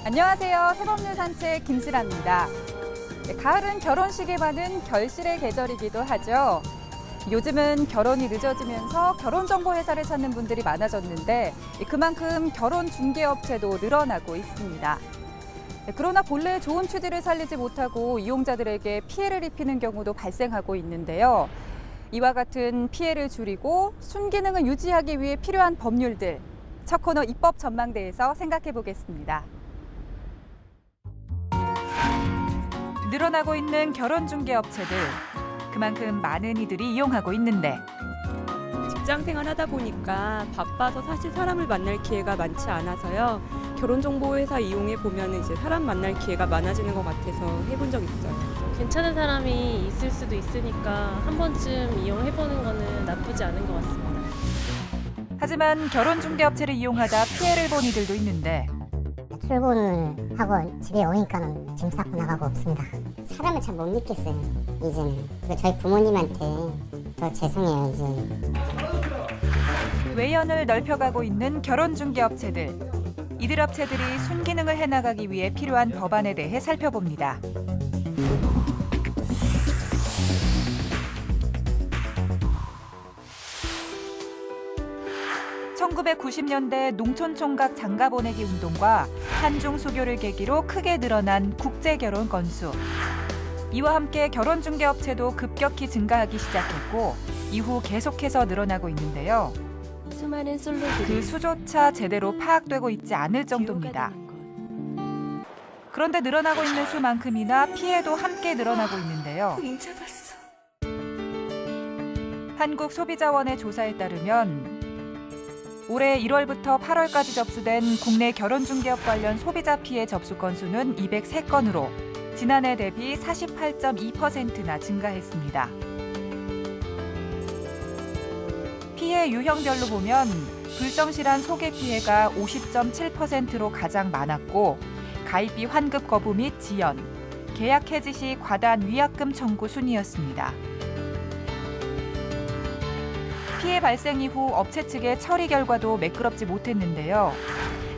안녕하세요. 새법률 산책 김슬아입니다. 가을은 결혼식에 많은 결실의 계절이기도 하죠. 요즘은 결혼이 늦어지면서 결혼정보회사를 찾는 분들이 많아졌는데 그만큼 결혼 중개업체도 늘어나고 있습니다. 그러나 본래 좋은 취지를 살리지 못하고 이용자들에게 피해를 입히는 경우도 발생하고 있는데요. 이와 같은 피해를 줄이고 순기능을 유지하기 위해 필요한 법률들, 첫 코너 입법 전망대에서 생각해 보겠습니다. 늘어나고 있는 결혼 중개 업체들, 그만큼 많은 이들이 이용하고 있는데 직장 생활 하다 보니까 바빠서 사실 사람을 만날 기회가 많지 않아서요. 결혼정보회사 이용해 보면 이제 사람 만날 기회가 많아지는 것 같아서 해본 적 있어요. 괜찮은 사람이 있을 수도 있으니까 한 번쯤 이용해보는 거는 나쁘지 않은 것 같습니다. 하지만 결혼 중개 업체를 이용하다 피해를 본 이들도 있는데 출근을 하고 집에 오니까는 짐 싸고 나가고 없습니다. 사람을 참 못 믿겠어요, 이제는. 그리고 저희 부모님한테 더 죄송해요, 이제. 외연을 넓혀가고 있는 결혼 중개 업체들. 이들 업체들이 순기능을 해나가기 위해 필요한 법안에 대해 살펴봅니다. (1990년대) 농촌총각 장가보내기 운동과 한중 수교를 계기로 크게 늘어난 국제결혼 건수. 이와 함께 결혼 중개 업체도 급격히 증가하기 시작했고 이후 계속해서 늘어나고 있는데요. 수많은 솔로들이 그 수조차 제대로 파악되고 있지 않을 정도입니다. 그런데 늘어나고 있는 수만큼이나 피해도 함께 늘어나고 있는데요. 한국소비자원의 조사에 따르면 올해 1월부터 8월까지 접수된 국내 결혼중개업 관련 소비자 피해 접수 건수는 203건으로 지난해 대비 48.2%나 증가했습니다. 피해 유형별로 보면 불성실한 소개 피해가 50.7%로 가장 많았고 가입비 환급 거부 및 지연, 계약 해지 시 과다한 위약금 청구 순이었습니다. 피해 발생 이후 업체 측의 처리 결과도 매끄럽지 못했는데요.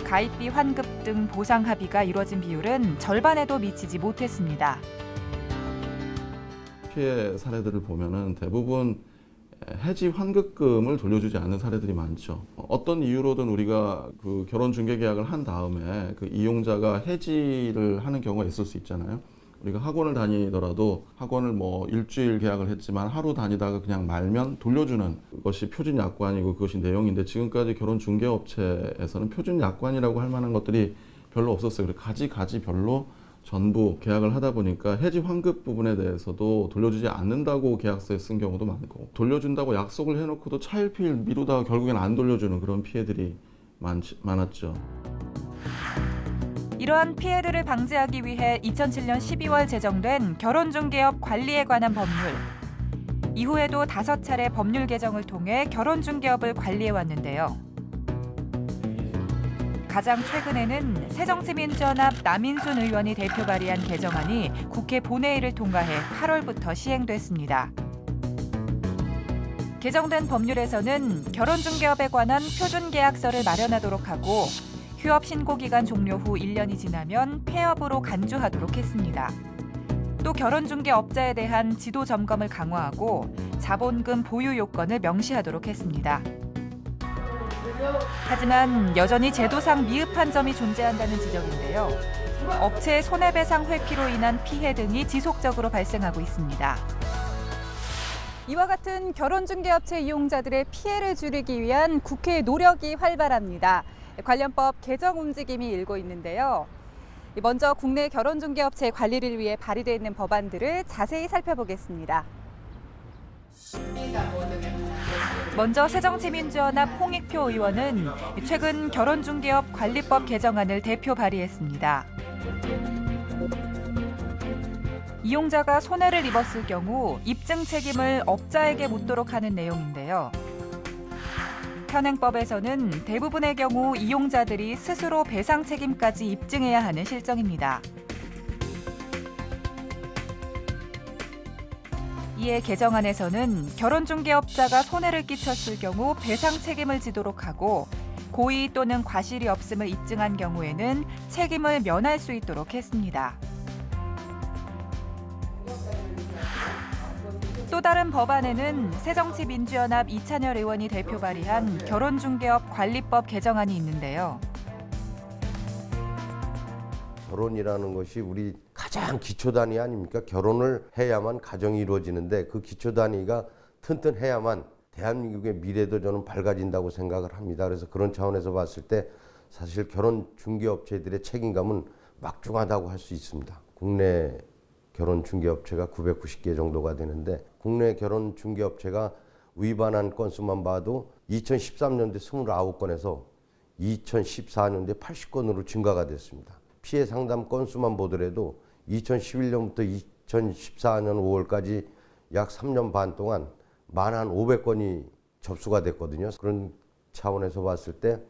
가입비 환급 등 보상 합의가 이뤄진 비율은 절반에도 미치지 못했습니다. 피해 사례들을 보면은 대부분 해지 환급금을 돌려주지 않는 사례들이 많죠. 어떤 이유로든 우리가 그 결혼 중개 계약을 한 다음에 그 이용자가 해지를 하는 경우가 있을 수 있잖아요. 우리가 학원을 다니더라도 학원을 뭐 일주일 계약을 했지만 하루 다니다가 그냥 말면 돌려주는 것이 표준 약관이고 그것이 내용인데 지금까지 결혼 중개 업체에서는 표준 약관이라고 할 만한 것들이 별로 없었어요. 그래서 가지별로 전부 계약을 하다 보니까 해지 환급 부분에 대해서도 돌려주지 않는다고 계약서에 쓴 경우도 많고 돌려준다고 약속을 해놓고도 차일피일 미루다가 결국엔 안 돌려주는 그런 피해들이 많았죠. 이러한 피해들을 방지하기 위해 2007년 12월 제정된 결혼중개업 관리에 관한 법률. 이후에도 5차례 법률 개정을 통해 결혼중개업을 관리해왔는데요. 가장 최근에는 새정치민주연합 남인순 의원이 대표 발의한 개정안이 국회 본회의를 통과해 8월부터 시행됐습니다. 개정된 법률에서는 결혼중개업에 관한 표준계약서를 마련하도록 하고 휴업 신고 기간 종료 후 1년이 지나면 폐업으로 간주하도록 했습니다. 또 결혼중개업자에 대한 지도 점검을 강화하고 자본금 보유 요건을 명시하도록 했습니다. 하지만 여전히 제도상 미흡한 점이 존재한다는 지적인데요. 업체의 손해배상 회피로 인한 피해 등이 지속적으로 발생하고 있습니다. 이와 같은 결혼중개업체 이용자들의 피해를 줄이기 위한 국회의 노력이 활발합니다. 관련법 개정 움직임이 일고 있는데요. 먼저 국내 결혼중개업체 관리를 위해 발의되어 있는 법안들을 자세히 살펴보겠습니다. 먼저 새정치민주연합 홍익표 의원은 최근 결혼중개업 관리법 개정안을 대표 발의했습니다. 이용자가 손해를 입었을 경우 입증 책임을 업자에게 묻도록 하는 내용인데요. 현행법에서는 대부분의 경우 이용자들이 스스로 배상 책임까지 입증해야 하는 실정입니다. 이에 개정안에서는 결혼중개업자가 손해를 끼쳤을 경우 배상 책임을 지도록 하고 고의 또는 과실이 없음을 입증한 경우에는 책임을 면할 수 있도록 했습니다. 또 다른 법안에는 새정치민주연합 이찬열 의원이 대표 발의한 결혼중개업 관리법 개정안이 있는데요. 결혼이라는 것이 우리 가장 기초 단위 아닙니까? 결혼을 해야만 가정이 이루어지는데 그 기초 단위가 튼튼해야만 대한민국의 미래도 저는 밝아진다고 생각을 합니다. 그래서 그런 차원에서 봤을 때 사실 결혼 중개업체들의 책임감은 막중하다고 할 수 있습니다. 국내 결혼 중개업체가 990개 정도가 되는데 국내 결혼 중개업체가 위반한 건수만 봐도 2013년도에 29건에서 2014년도에 80건으로 증가가 됐습니다. 피해 상담 건수만 보더라도 2011년부터 2014년 5월까지 약 3년 반 동안 1,500건이 접수가 됐거든요. 그런 차원에서 봤을 때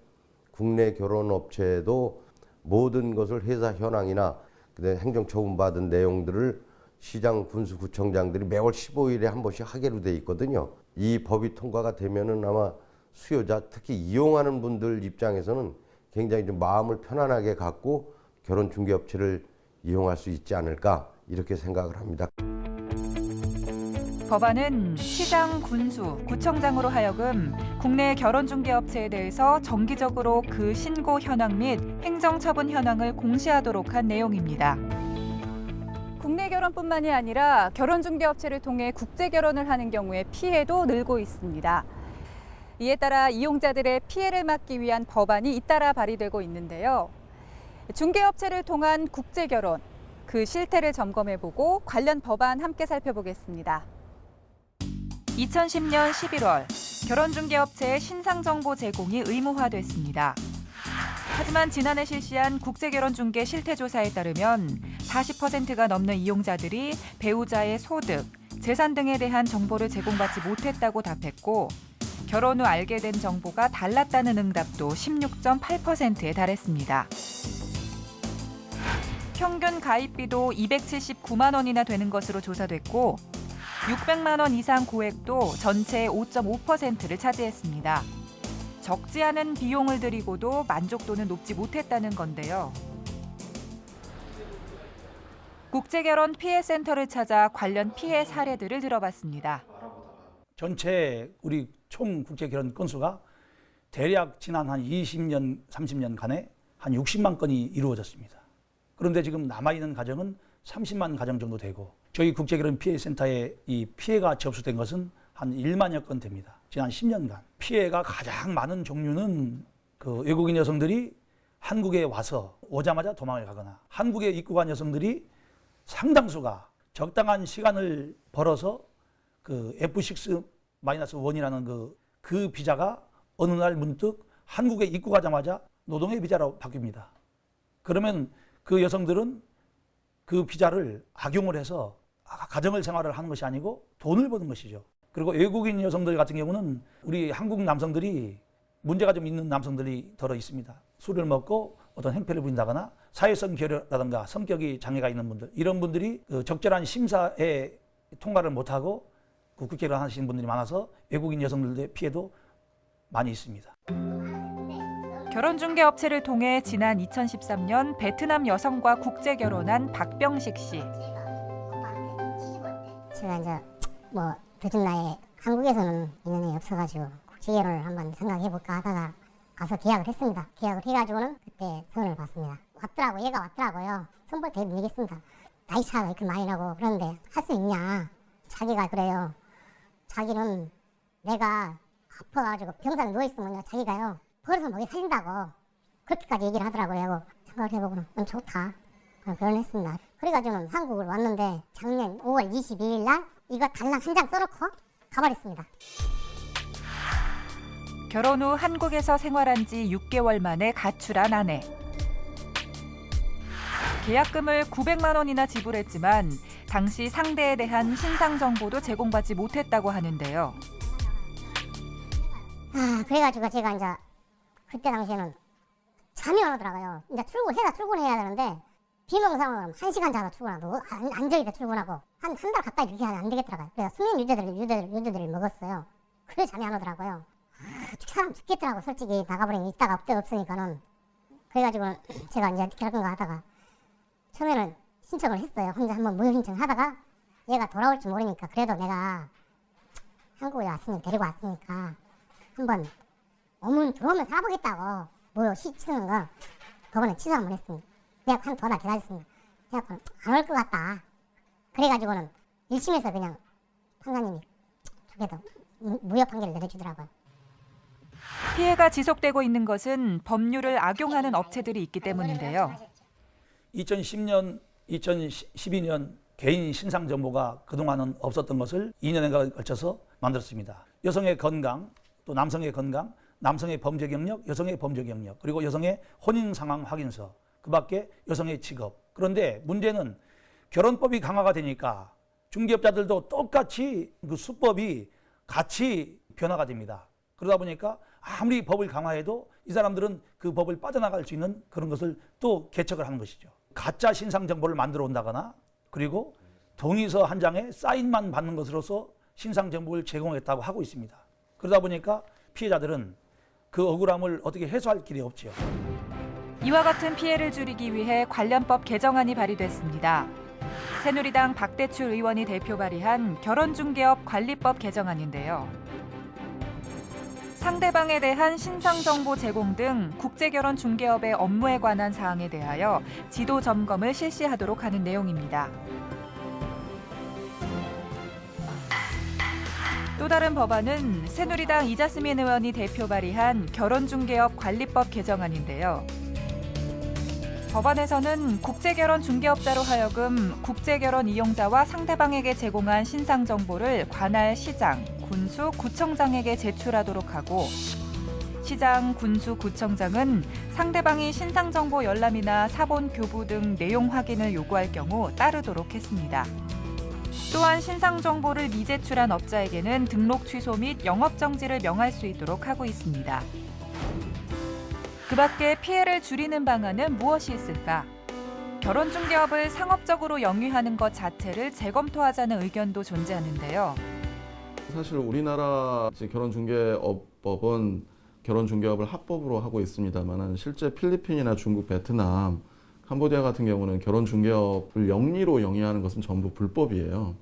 국내 결혼업체도 모든 것을 회사 현황이나 행정처분 받은 내용들을 시장 군수구청장들이 매월 15일에 한 번씩 하기로 돼 있거든요. 이 법이 통과가 되면은 아마 수요자, 특히 이용하는 분들 입장에서는 굉장히 좀 마음을 편안하게 갖고 결혼 중개업체를 이용할 수 있지 않을까 이렇게 생각을 합니다. 법안은 시장, 군수, 구청장으로 하여금 국내 결혼중개업체에 대해서 정기적으로 그 신고 현황 및 행정처분 현황을 공시하도록 한 내용입니다. 국내 결혼뿐만이 아니라 결혼중개업체를 통해 국제결혼을 하는 경우에 피해도 늘고 있습니다. 이에 따라 이용자들의 피해를 막기 위한 법안이 잇따라 발의되고 있는데요. 중개업체를 통한 국제결혼, 그 실태를 점검해보고 관련 법안 함께 살펴보겠습니다. 2010년 11월 결혼중개업체의 신상정보 제공이 의무화됐습니다. 하지만 지난해 실시한 국제결혼중개 실태조사에 따르면 40%가 넘는 이용자들이 배우자의 소득, 재산 등에 대한 정보를 제공받지 못했다고 답했고 결혼 후 알게 된 정보가 달랐다는 응답도 16.8%에 달했습니다. 평균 가입비도 279만 원이나 되는 것으로 조사됐고 600만 원 이상 고액도 전체의 5.5%를 차지했습니다. 적지 않은 비용을 들이고도 만족도는 높지 못했다는 건데요. 국제결혼 피해센터를 찾아 관련 피해 사례들을 들어봤습니다. 전체 우리 총 국제결혼 건수가 대략 지난 한 20년, 30년간에 한 60만 건이 이루어졌습니다. 그런데 지금 남아있는 가정은 30만 가정 정도 되고 저희 국제결혼 피해센터에 이 피해가 접수된 것은 한 1만여 건 됩니다. 지난 10년간. 피해가 가장 많은 종류는 그 외국인 여성들이 한국에 와서 오자마자 도망을 가거나 한국에 입국한 여성들이 상당수가 적당한 시간을 벌어서 그 F6-1이라는 그 비자가 어느 날 문득 한국에 입국하자마자 노동의 비자로 바뀝니다. 그러면 그 여성들은 그 비자를 악용을 해서 가정을 생활을 하는 것이 아니고 돈을 버는 것이죠. 그리고 외국인 여성들 같은 경우는 우리 한국 남성들이 문제가 좀 있는 남성들이 더러 있습니다. 술을 먹고 어떤 행패를 부린다거나 사회성 결여라든가 성격이 장애가 있는 분들, 이런 분들이 그 적절한 심사에 통과를 못하고 그 국제결혼 하시는 분들이 많아서 외국인 여성들의 피해도 많이 있습니다. 결혼중개업체를 통해 지난 2013년 베트남 여성과 국제결혼한 박병식 씨. 제가 이제 뭐 늦은 나이에 한국에서는 인연이 없어가지고 국제결혼을 한번 생각해볼까 하다가 가서 계약을 했습니다. 계약을 해가지고는 그때 선을 봤습니다. 얘가 왔더라고요. 선볼 대드리겠습니다. 나이 차가 이렇게 많이 나고 그런데 할 수 있냐. 자기가 그래요. 자기는 내가 아파가지고 병상에 누워있으면 자기가요. 벌어서 먹이 살린다고 그렇게까지 얘기를 하더라고요. 생각을 해보고는 좋다. 결혼했습니다. 그래가지고는 한국을 왔는데 작년 5월 22일 날 이거 달랑 한 장 써놓고 가버렸습니다. 결혼 후 한국에서 생활한 지 6개월 만에 가출한 아내. 계약금을 900만 원이나 지불했지만 당시 상대에 대한 신상 정보도 제공받지 못했다고 하는데요. 그래가지고 제가 이제 그때 당시에는 잠이 안 오더라고요. 이제 출근해야 되는데 비몽사몽 1시간 자서 출근하고 안저기다 출근하고 한 달 가까이 이렇게 하면 안 되겠더라고요. 그래서 수면 유제들을 먹었어요. 그래서 잠이 안 오더라고요. 사람 죽겠더라고. 솔직히 나가버리면 있다가 없으니까는. 그래가지고 제가 이제 어떻게 할 건가 하다가 처음에는 신청을 했어요. 혼자 한번 무효 신청하다가 얘가 돌아올 줄 모르니까 그래도 내가 한국에 왔으니까 데리고 왔으니까 한번 오면 들어오면 살아보겠다고 무효 쓰는 거 법원에 취소 한번 했습니다. 그냥 한 2달 기다렸습니다. 그래갖고 안 올 것 같다. 그래가지고는 1심에서 그냥 판사님이 그래도 무효 판결을 내려주더라고요. 피해가 지속되고 있는 것은 법률을 악용하는 업체들이 있기 때문인데요. 2010년, 2012년 개인 신상 정보가 그동안은 없었던 것을 2년에 걸쳐서 만들었습니다. 여성의 건강, 또 남성의 건강, 남성의 범죄 경력, 여성의 범죄 경력, 그리고 여성의 혼인 상황 확인서, 그 밖에 여성의 직업. 그런데 문제는 결혼법이 강화가 되니까 중개업자들도 똑같이 그 수법이 같이 변화가 됩니다. 그러다 보니까 아무리 법을 강화해도 이 사람들은 그 법을 빠져나갈 수 있는 그런 것을 또 개척을 하는 것이죠. 가짜 신상 정보를 만들어 온다거나 그리고 동의서 한 장에 사인만 받는 것으로서 신상 정보를 제공했다고 하고 있습니다. 그러다 보니까 피해자들은 그 억울함을 어떻게 해소할 길이 없지요. 이와 같은 피해를 줄이기 위해 관련법 개정안이 발의됐습니다. 새누리당 박대출 의원이 대표 발의한 결혼중개업 관리법 개정안인데요. 상대방에 대한 신상정보 제공 등 국제결혼 중개업의 업무에 관한 사항에 대하여 지도 점검을 실시하도록 하는 내용입니다. 또 다른 법안은 새누리당 이자스민 의원이 대표 발의한 결혼중개업 관리법 개정안인데요. 법안에서는 국제결혼 중개업자로 하여금 국제결혼 이용자와 상대방에게 제공한 신상정보를 관할 시장, 군수, 구청장에게 제출하도록 하고 시장, 군수, 구청장은 상대방이 신상정보 열람이나 사본 교부 등 내용 확인을 요구할 경우 따르도록 했습니다. 또한 신상정보를 미제출한 업자에게는 등록 취소 및 영업정지를 명할 수 있도록 하고 있습니다. 그 밖에 피해를 줄이는 방안은 무엇이 있을까? 결혼중개업을 상업적으로 영위하는 것 자체를 재검토하자는 의견도 존재하는데요. 사실 우리나라 결혼중개업법은 결혼중개업을 합법으로 하고 있습니다만 실제 필리핀이나 중국, 베트남, 캄보디아 같은 경우는 결혼중개업을 영리로 영위하는 것은 전부 불법이에요.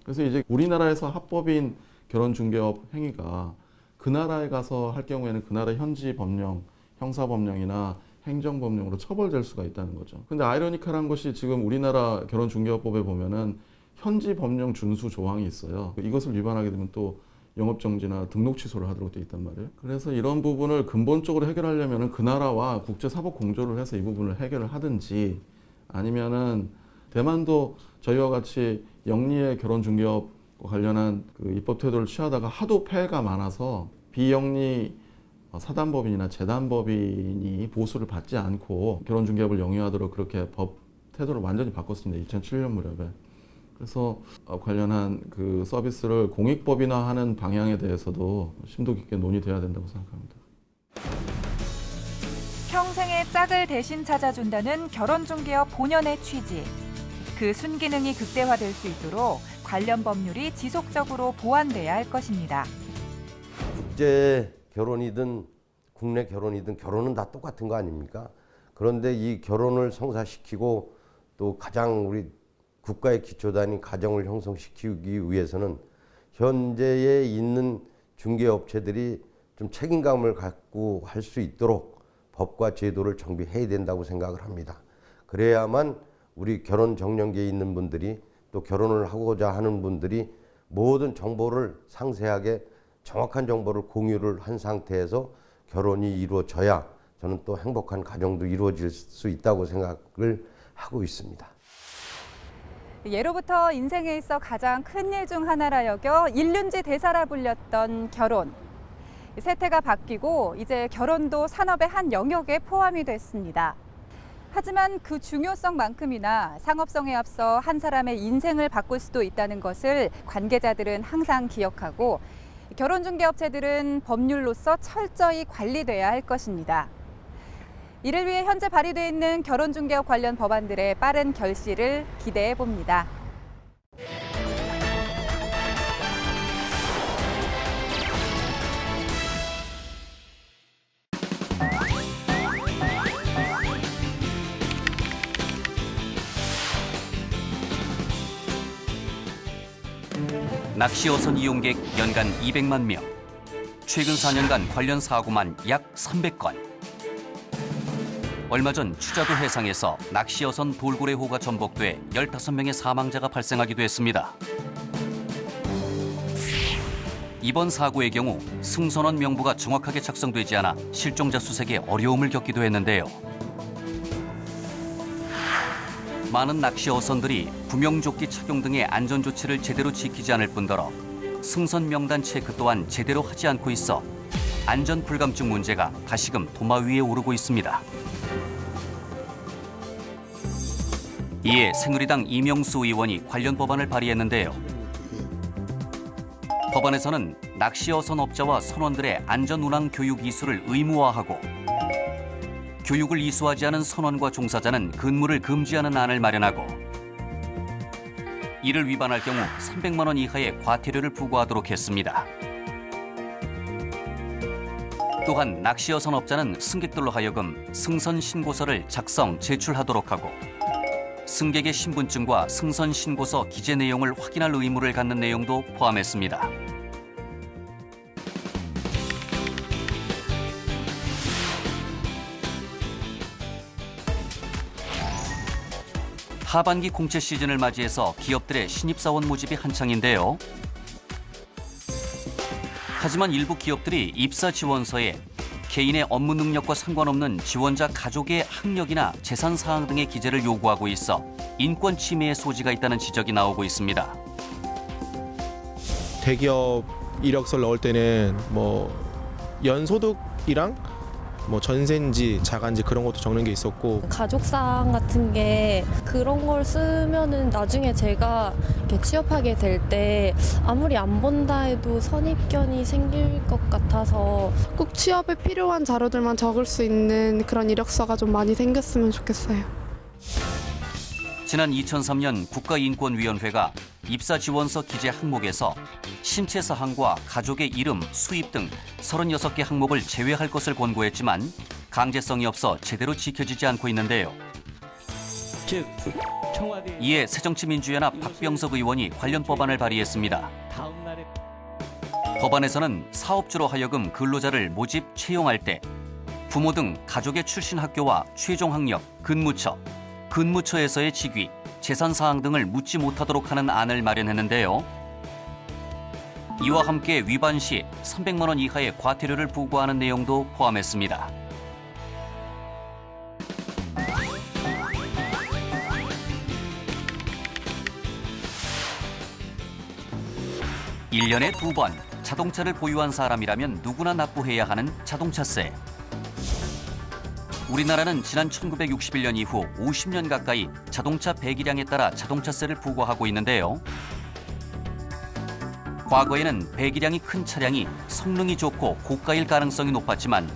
그래서 이제 우리나라에서 합법인 결혼중개업 행위가 그 나라에 가서 할 경우에는 그 나라 현지 법령, 형사법령이나 행정법령으로 처벌될 수가 있다는 거죠. 근데 아이러니컬한 것이 지금 우리나라 결혼중개업법에 보면은 현지 법령 준수 조항이 있어요. 이것을 위반하게 되면 또 영업정지나 등록 취소를 하도록 돼 있단 말이에요. 그래서 이런 부분을 근본적으로 해결하려면 그 나라와 국제사법 공조를 해서 이 부분을 해결을 하든지 아니면은 대만도 저희와 같이 영리의 결혼중개업과 관련한 그 입법 태도를 취하다가 하도 폐해가 많아서 비영리 사단법인이나 재단법인이 보수를 받지 않고 결혼중개업을 영위하도록 그렇게 법 태도를 완전히 바꿨습니다. 2007년 무렵에. 그래서 관련한 그 서비스를 공익법인화하는 방향에 대해서도 심도 깊게 논의돼야 된다고 생각합니다. 평생의 짝을 대신 찾아준다는 결혼중개업 본연의 취지. 그 순기능이 극대화될 수 있도록 관련 법률이 지속적으로 보완돼야 할 것입니다. 국제 결혼이든 국내 결혼이든 결혼은 다 똑같은 거 아닙니까? 그런데 이 결혼을 성사시키고 또 가장 우리 국가의 기초단위 가정을 형성시키기 위해서는 현재에 있는 중개업체들이 좀 책임감을 갖고 할 수 있도록 법과 제도를 정비해야 된다고 생각을 합니다. 그래야만 우리 결혼 정년기에 있는 분들이 또 결혼을 하고자 하는 분들이 모든 정보를 상세하게 정확한 정보를 공유를 한 상태에서 결혼이 이루어져야 저는 또 행복한 가정도 이루어질 수 있다고 생각을 하고 있습니다. 예로부터 인생에 있어 가장 큰 일 중 하나라 여겨 일륜지 대사라 불렸던 결혼. 세태가 바뀌고 이제 결혼도 산업의 한 영역에 포함이 됐습니다. 하지만 그 중요성만큼이나 상업성에 앞서 한 사람의 인생을 바꿀 수도 있다는 것을 관계자들은 항상 기억하고 결혼중개업체들은 법률로서 철저히 관리돼야 할 것입니다. 이를 위해 현재 발의돼 있는 결혼중개업 관련 법안들의 빠른 결실을 기대해 봅니다. 낚시어선 이용객 연간 200만 명. 최근 4년간 관련 사고만 약 300건. 얼마 전 추자도 해상에서 낚시어선 돌고래호가 전복돼 15명의 사망자가 발생하기도 했습니다. 이번 사고의 경우 승선원 명부가 정확하게 작성되지 않아 실종자 수색에 어려움을 겪기도 했는데요. 많은 낚시어선들이 구명조끼 착용 등의 안전조치를 제대로 지키지 않을 뿐더러 승선 명단 체크 또한 제대로 하지 않고 있어 안전 불감증 문제가 다시금 도마 위에 오르고 있습니다. 이에 새누리당 이명수 의원이 관련 법안을 발의했는데요. 법안에서는 낚시어선 업자와 선원들의 안전운항 교육 이수를 의무화하고 교육을 이수하지 않은 선원과 종사자는 근무를 금지하는 안을 마련하고 이를 위반할 경우 300만 원 이하의 과태료를 부과하도록 했습니다. 또한 낚시어선 업자는 승객들로 하여금 승선 신고서를 작성, 제출하도록 하고 승객의 신분증과 승선 신고서 기재 내용을 확인할 의무를 갖는 내용도 포함했습니다. 하반기 공채 시즌을 맞이해서 기업들의 신입사원 모집이 한창인데요. 하지만 일부 기업들이 입사 지원서에 개인의 업무 능력과 상관없는 지원자 가족의 학력이나 재산 사항 등의 기재를 요구하고 있어 인권 침해의 소지가 있다는 지적이 나오고 있습니다. 대기업 이력서를 넣을 때는 연소득이랑 전세인지 자가인지 그런 것도 적는 게 있었고 가족사항 같은 게 그런 걸 쓰면은 나중에 제가 이렇게 취업하게 될 때 아무리 안 본다 해도 선입견이 생길 것 같아서 꼭 취업에 필요한 자료들만 적을 수 있는 그런 이력서가 좀 많이 생겼으면 좋겠어요. 지난 2003년 국가인권위원회가 입사 지원서 기재 항목에서 신체 사항과 가족의 이름, 수입 등 36개 항목을 제외할 것을 권고했지만 강제성이 없어 제대로 지켜지지 않고 있는데요. 이에 새정치민주연합 박병석 의원이 관련 법안을 발의했습니다. 법안에서는 사업주로 하여금 근로자를 모집, 채용할 때 부모 등 가족의 출신 학교와 최종 학력, 근무처, 근무처에서의 직위, 재산사항 등을 묻지 못하도록 하는 안을 마련했는데요. 이와 함께 위반 시 300만 원 이하의 과태료를 부과하는 내용도 포함했습니다. (1년에 2번) 자동차를 보유한 사람이라면 누구나 납부해야 하는 자동차세. 우리나라는 지난 1961년 이후 50년 가까이 자동차 배기량에 따라 자동차세를 부과하고 있는데요. 과거에는 배기량이 큰 차량이 성능이 좋고 고가일 가능성이 높았지만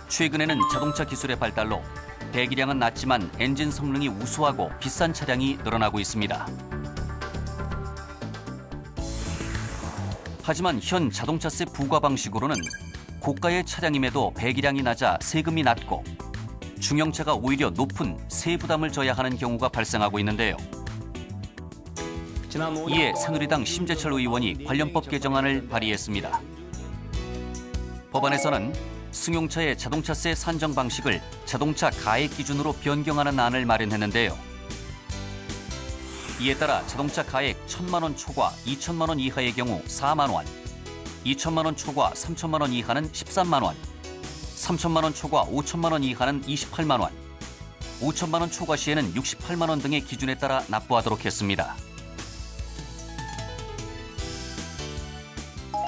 최근에는 자동차 기술의 발달로 배기량은 낮지만 엔진 성능이 우수하고 비싼 차량이 늘어나고 있습니다. 하지만 현 자동차세 부과 방식으로는 고가의 차량임에도 배기량이 낮아 세금이 낮고 중형차가 오히려 높은 세 부담을 져야 하는 경우가 발생하고 있는데요. 이에 새누리당 심재철 의원이 관련법 개정안을 발의했습니다. 법안에서는 승용차의 자동차세 산정 방식을 자동차 가액 기준으로 변경하는 안을 마련했는데요. 이에 따라 자동차 가액 1,000만 원 초과 2천만 원 이하의 경우 4만 원, 2천만 원 초과 3천만 원 이하는 13만 원, 3천만 원 초과 5천만 원 이하는 28만 원, 5천만 원 초과 시에는 68만 원 등의 기준에 따라 납부하도록 했습니다.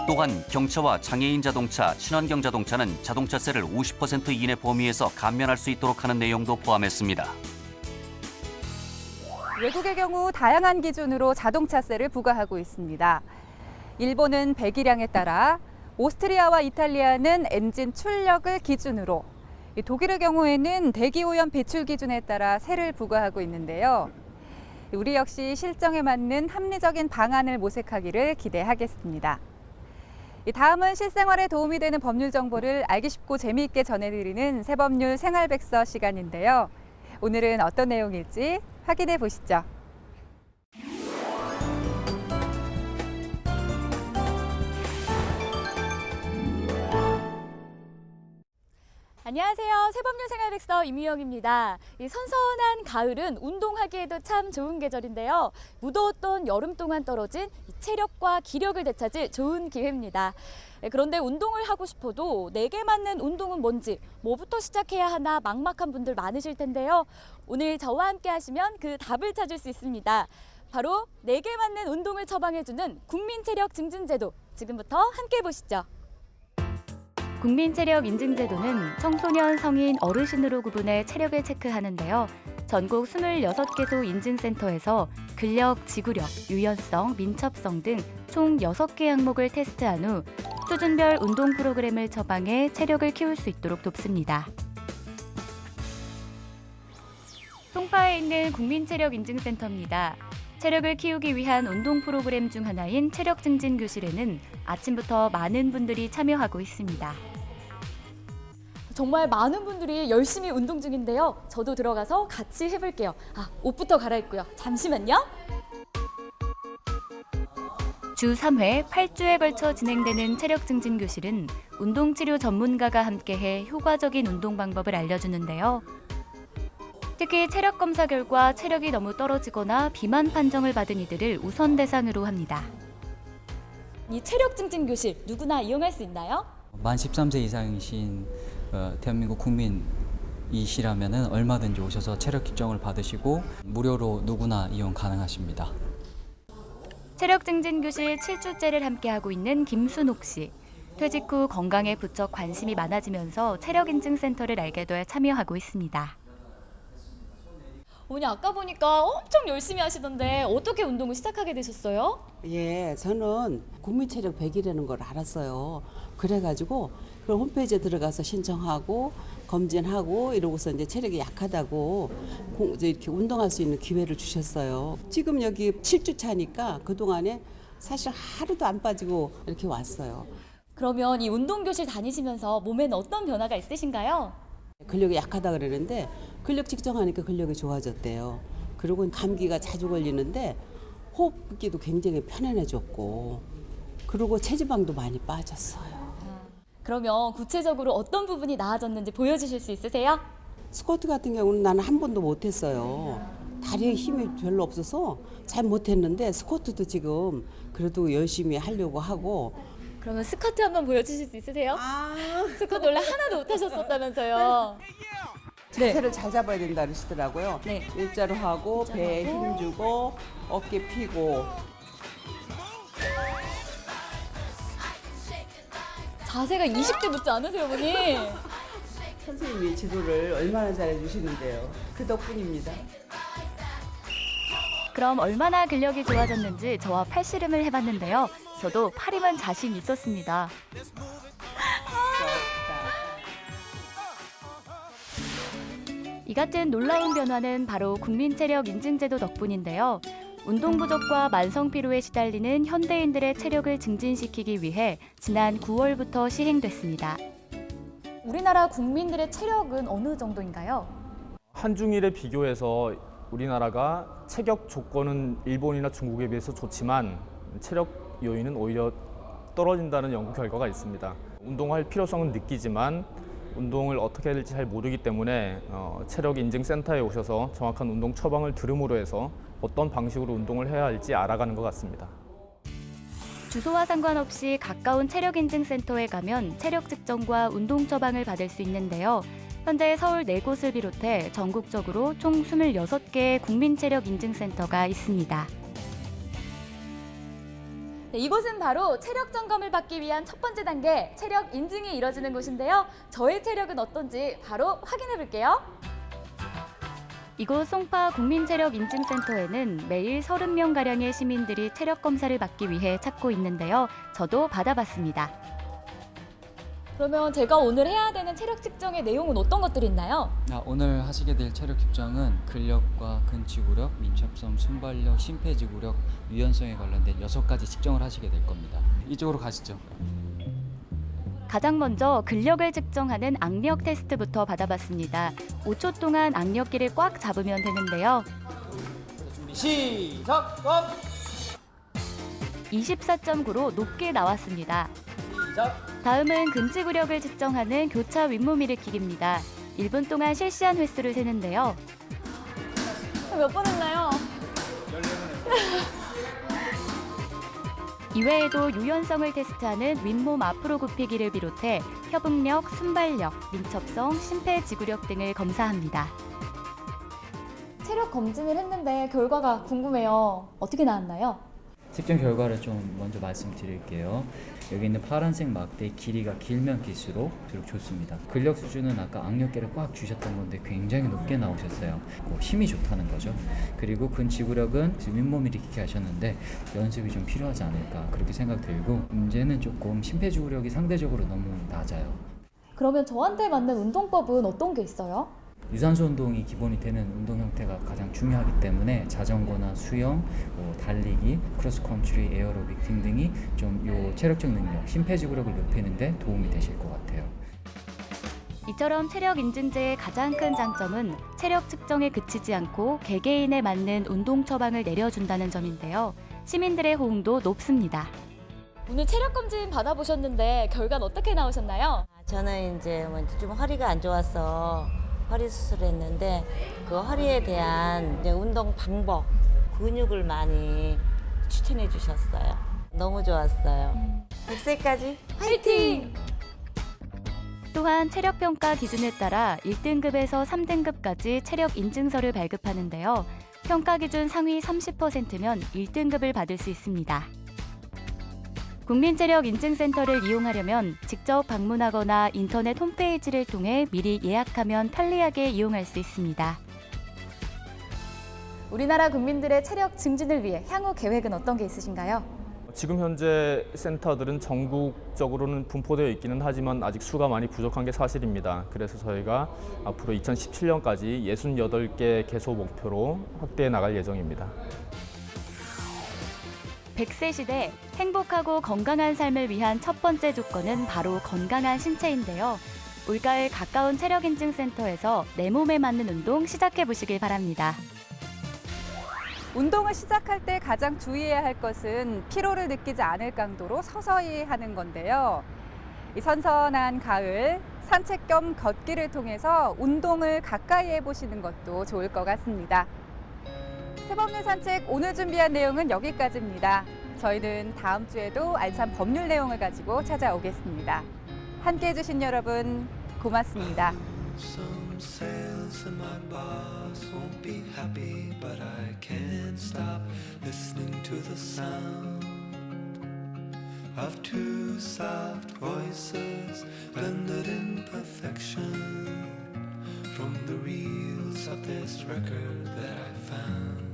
또한 경차와 장애인 자동차, 친환경 자동차는 자동차세를 50% 이내 범위에서 감면할 수 있도록 하는 내용도 포함했습니다. 외국의 경우 다양한 기준으로 자동차세를 부과하고 있습니다. 일본은 배기량에 따라, 오스트리아와 이탈리아는 엔진 출력을 기준으로, 독일의 경우에는 대기오염 배출 기준에 따라 세를 부과하고 있는데요. 우리 역시 실정에 맞는 합리적인 방안을 모색하기를 기대하겠습니다. 다음은 실생활에 도움이 되는 법률 정보를 알기 쉽고 재미있게 전해드리는 새법률 생활백서 시간인데요. 오늘은 어떤 내용일지 확인해 보시죠. 안녕하세요. 새법률 생활백서 임유영입니다. 이 선선한 가을은 운동하기에도 참 좋은 계절인데요. 무더웠던 여름 동안 떨어진 체력과 기력을 되찾을 좋은 기회입니다. 그런데 운동을 하고 싶어도 내게 맞는 운동은 뭔지, 뭐부터 시작해야 하나 막막한 분들 많으실 텐데요. 오늘 저와 함께 하시면 그 답을 찾을 수 있습니다. 바로 내게 맞는 운동을 처방해주는 국민체력증진제도. 지금부터 함께 보시죠. 국민체력인증제도는 청소년, 성인, 어르신으로 구분해 체력을 체크하는데요. 전국 26개소 인증센터에서 근력, 지구력, 유연성, 민첩성 등 총 6개 항목을 테스트한 후 수준별 운동 프로그램을 처방해 체력을 키울 수 있도록 돕습니다. 송파에 있는 국민체력인증센터입니다. 체력을 키우기 위한 운동 프로그램 중 하나인 체력증진교실에는 아침부터 많은 분들이 참여하고 있습니다. 정말 많은 분들이 열심히 운동 중인데요. 저도 들어가서 같이 해볼게요. 옷부터 갈아입고요. 잠시만요. 주 3회 8주에 걸쳐 진행되는 체력증진교실은 운동치료 전문가가 함께해 효과적인 운동 방법을 알려주는데요. 특히 체력 검사 결과 체력이 너무 떨어지거나 비만 판정을 받은 이들을 우선 대상으로 합니다. 이 체력증진교실 누구나 이용할 수 있나요? 만 13세 이상이신 대한민국 국민이시라면 얼마든지 오셔서 체력 측정을 받으시고 무료로 누구나 이용 가능하십니다. 체력증진교실 7주째를 함께하고 있는 김순옥 씨. 퇴직 후 건강에 부쩍 관심이 많아지면서 체력인증센터를 알게 돼 참여하고 있습니다. 어머니 아까 보니까 엄청 열심히 하시던데 어떻게 운동을 시작하게 되셨어요? 예, 저는 국민체력 100이라는 걸 알았어요. 그래가지고 그 홈페이지에 들어가서 신청하고 검진하고 이러고서 이제 체력이 약하다고 이렇게 운동할 수 있는 기회를 주셨어요. 지금 여기 7주 차니까 그동안에 사실 하루도 안 빠지고 이렇게 왔어요. 그러면 이 운동교실 다니시면서 몸에는 어떤 변화가 있으신가요? 근력이 약하다 그러는데 근력 측정하니까 근력이 좋아졌대요. 그리고 감기가 자주 걸리는데 호흡기도 굉장히 편안해졌고 그리고 체지방도 많이 빠졌어요. 그러면 구체적으로 어떤 부분이 나아졌는지 보여주실 수 있으세요? 스쿼트 같은 경우는 나는 한 번도 못했어요. 다리에 힘이 별로 없어서 잘 못했는데 스쿼트도 지금 그래도 열심히 하려고 하고. 그러면 스쿼트 한번 보여주실 수 있으세요? 스쿼트 원래 하나도 못하셨었다면서요. 자세를 잘 잡아야 된다 그러시더라고요. 네. 일자로 하고 배에 힘 주고 어깨 펴고. 자세가 20대 못지 않으세요, 어머니? 선생님이 지도를 얼마나 잘해 주시는데요. 그 덕분입니다. 그럼 얼마나 근력이 좋아졌는지 저와 팔씨름을 해봤는데요. 저도 팔힘은 자신 있었습니다. 이 같은 놀라운 변화는 바로 국민체력인증제도 덕분인데요. 운동 부족과 만성 피로에 시달리는 현대인들의 체력을 증진시키기 위해 지난 9월부터 시행됐습니다. 우리나라 국민들의 체력은 어느 정도인가요? 한중일에 비교해서 우리나라가 체격 조건은 일본이나 중국에 비해서 좋지만 체력 요인은 오히려 떨어진다는 연구 결과가 있습니다. 운동할 필요성은 느끼지만 운동을 어떻게 해야 될지 잘 모르기 때문에 체력인증센터에 오셔서 정확한 운동 처방을 들음으로 해서 어떤 방식으로 운동을 해야 할지 알아가는 것 같습니다. 주소와 상관없이 가까운 체력인증센터에 가면 체력 측정과 운동 처방을 받을 수 있는데요. 현재 서울 4곳을 비롯해 전국적으로 총 26개의 국민체력인증센터가 있습니다. 네, 이곳은 바로 체력 점검을 받기 위한 첫 번째 단계 체력 인증이 이뤄지는 곳인데요. 저의 체력은 어떤지 바로 확인해 볼게요. 이곳 송파 국민체력인증센터에는 매일 30명가량의 시민들이 체력 검사를 받기 위해 찾고 있는데요. 저도 받아봤습니다. 그러면 제가 오늘 해야 되는 체력 측정의 내용은 어떤 것들이 있나요? 오늘 하시게 될 체력 측정은 근력과 근지구력, 민첩성, 순발력, 심폐지구력, 유연성에 관련된 6가지 측정을 하시게 될 겁니다. 이쪽으로 가시죠. 가장 먼저 근력을 측정하는 악력 테스트부터 받아봤습니다. 5초 동안 악력기를 꽉 잡으면 되는데요. 준비 시작! 24.9로 높게 나왔습니다. 시작! 다음은 근지구력을 측정하는 교차 윗몸 일으키기입니다. 1분 동안 실시한 횟수를 세는데요. 몇 번 했나요? 이외에도 유연성을 테스트하는 윗몸 앞으로 굽히기를 비롯해 협응력, 순발력, 민첩성, 심폐지구력 등을 검사합니다. 체력 검진을 했는데 결과가 궁금해요. 어떻게 나왔나요? 측정 결과를 좀 먼저 말씀드릴게요. 여기 있는 파란색 막대의 길이가 길면 길수록 좋습니다. 근력 수준은 아까 악력계를 꽉 주셨던 건데 굉장히 높게 나오셨어요. 힘이 좋다는 거죠. 그리고 근지구력은 윗몸 일으키기 하셨는데 연습이 좀 필요하지 않을까 그렇게 생각 들고, 문제는 조금 심폐지구력이 상대적으로 너무 낮아요. 그러면 저한테 맞는 운동법은 어떤 게 있어요? 유산소 운동이 기본이 되는 운동 형태가 가장 중요하기 때문에 자전거나 수영, 달리기, 크로스컨트리, 에어로빅 등등이 좀 요 체력적 능력, 심폐지구력을 높이는 데 도움이 되실 것 같아요. 이처럼 체력 인증제의 가장 큰 장점은 체력 측정에 그치지 않고 개개인에 맞는 운동 처방을 내려준다는 점인데요. 시민들의 호응도 높습니다. 오늘 체력 검진 받아보셨는데 결과는 어떻게 나오셨나요? 저는 이제 좀 허리가 안 좋아서 허리 수술했는데 그 허리에 대한 이제 운동 방법, 근육을 많이 추천해 주셨어요. 너무 좋았어요. 100세까지 화이팅! 또한 체력평가 기준에 따라 1등급에서 3등급까지 체력 인증서를 발급하는데요. 평가 기준 상위 30%면 1등급을 받을 수 있습니다. 국민체력인증센터를 이용하려면 직접 방문하거나 인터넷 홈페이지를 통해 미리 예약하면 편리하게 이용할 수 있습니다. 우리나라 국민들의 체력 증진을 위해 향후 계획은 어떤 게 있으신가요? 지금 현재 센터들은 전국적으로는 분포되어 있기는 하지만 아직 수가 많이 부족한 게 사실입니다. 그래서 저희가 앞으로 2017년까지 68개 개소 목표로 확대해 나갈 예정입니다. 100세 시대 행복하고 건강한 삶을 위한 첫 번째 조건은 바로 건강한 신체인데요. 올가을 가까운 체력인증센터에서 내 몸에 맞는 운동 시작해 보시길 바랍니다. 운동을 시작할 때 가장 주의해야 할 것은 피로를 느끼지 않을 강도로 서서히 하는 건데요. 이 선선한 가을, 산책 겸 걷기를 통해서 운동을 가까이 해보시는 것도 좋을 것 같습니다. 셈없는 산책 오늘 준비한 내용은 여기까지입니다. 저희는 다음 주에도 알찬 법률 내용을 가지고 찾아오겠습니다. 함께해 주신 여러분 고맙습니다. Some sales and my boss won't be happy, but I can't stop listening to the sound of two soft voices blended in perfection from the reels of this record that I found.